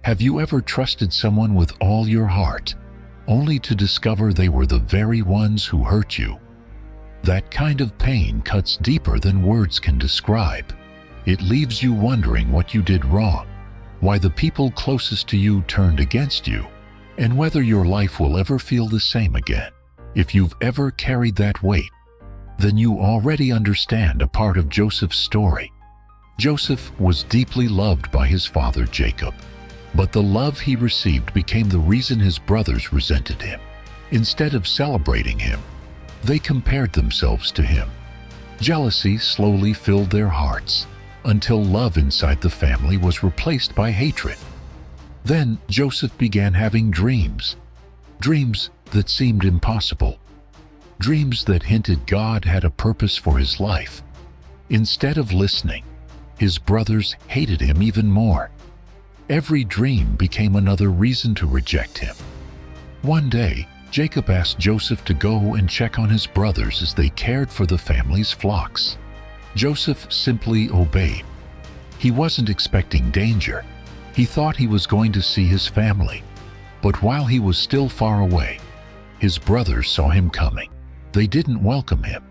Have you ever trusted someone with all your heart, only to discover they were the very ones who hurt you? That kind of pain cuts deeper than words can describe. It leaves you wondering what you did wrong, why the people closest to you turned against you, and whether your life will ever feel the same again. If you've ever carried that weight, then you already understand a part of Joseph's story. Joseph was deeply loved by his father Jacob, but the love he received became the reason his brothers resented him. Instead of celebrating him, they compared themselves to him. Jealousy slowly filled their hearts, until love inside the family was replaced by hatred. Then Joseph began having dreams that seemed impossible, dreams that hinted God had a purpose for his life. Instead of listening, his brothers hated him even more. Every dream became another reason to reject him. One day, Jacob asked Joseph to go and check on his brothers as they cared for the family's flocks. Joseph simply obeyed. He wasn't expecting danger. He thought he was going to see his family. But while he was still far away, his brothers saw him coming. They didn't welcome him.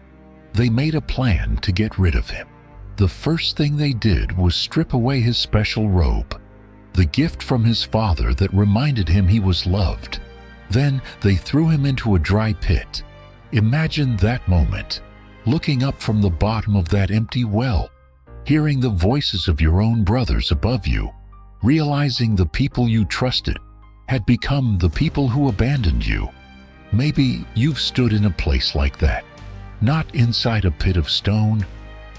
They made a plan to get rid of him. The first thing they did was strip away his special robe, the gift from his father that reminded him he was loved. Then they threw him into a dry pit. Imagine that moment, looking up from the bottom of that empty well, hearing the voices of your own brothers above you, realizing the people you trusted had become the people who abandoned you. Maybe you've stood in a place like that, not inside a pit of stone,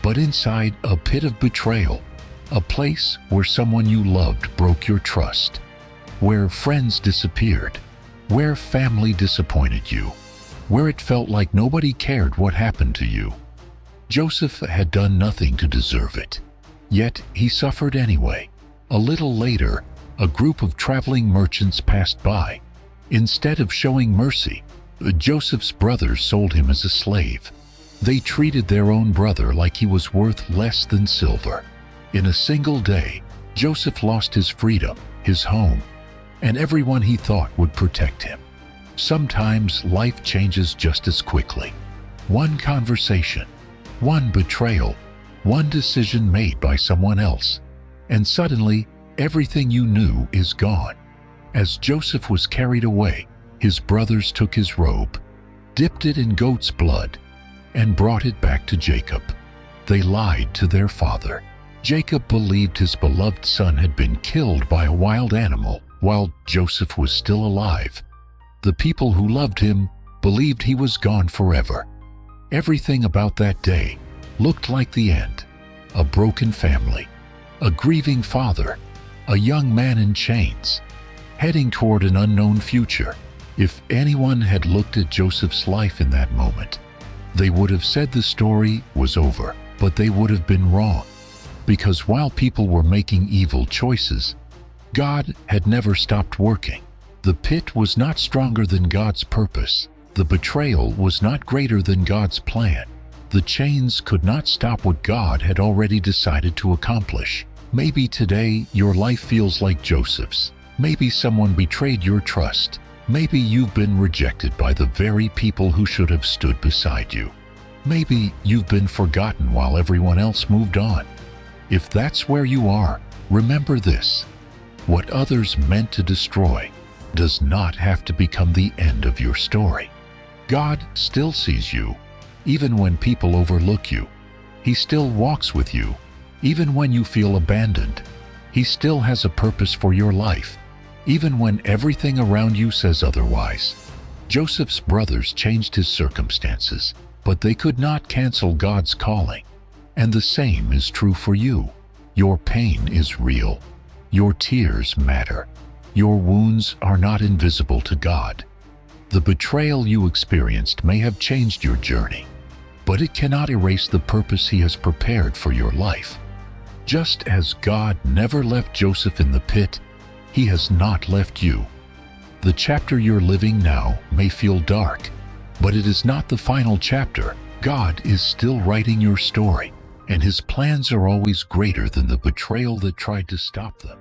but inside a pit of betrayal, a place where someone you loved broke your trust, where friends disappeared, where family disappointed you, where it felt like nobody cared what happened to you. Joseph had done nothing to deserve it, yet he suffered anyway. A little later, a group of traveling merchants passed by. Instead of showing mercy, Joseph's brothers sold him as a slave. They treated their own brother like he was worth less than silver. In a single day, Joseph lost his freedom, his home, and everyone he thought would protect him. Sometimes life changes just as quickly. One conversation, one betrayal, one decision made by someone else, and suddenly everything you knew is gone. As Joseph was carried away, his brothers took his robe, dipped it in goat's blood, and brought it back to Jacob. They lied to their father. Jacob believed his beloved son had been killed by a wild animal while Joseph was still alive. The people who loved him believed he was gone forever. Everything about that day looked like the end. A broken family, a grieving father, a young man in chains, heading toward an unknown future. If anyone had looked at Joseph's life in that moment, they would have said the story was over, but they would have been wrong. Because while people were making evil choices, God had never stopped working. The pit was not stronger than God's purpose. The betrayal was not greater than God's plan. The chains could not stop what God had already decided to accomplish. Maybe today your life feels like Joseph's. Maybe someone betrayed your trust. Maybe you've been rejected by the very people who should have stood beside you. Maybe you've been forgotten while everyone else moved on. If that's where you are, remember this: what others meant to destroy does not have to become the end of your story. God still sees you, even when people overlook you. He still walks with you, even when you feel abandoned. He still has a purpose for your life, even when everything around you says otherwise. Joseph's brothers changed his circumstances, but they could not cancel God's calling. And the same is true for you. Your pain is real. Your tears matter. Your wounds are not invisible to God. The betrayal you experienced may have changed your journey, but it cannot erase the purpose He has prepared for your life. Just as God never left Joseph in the pit, He has not left you. The chapter you're living now may feel dark, but it is not the final chapter. God is still writing your story, and His plans are always greater than the betrayal that tried to stop them.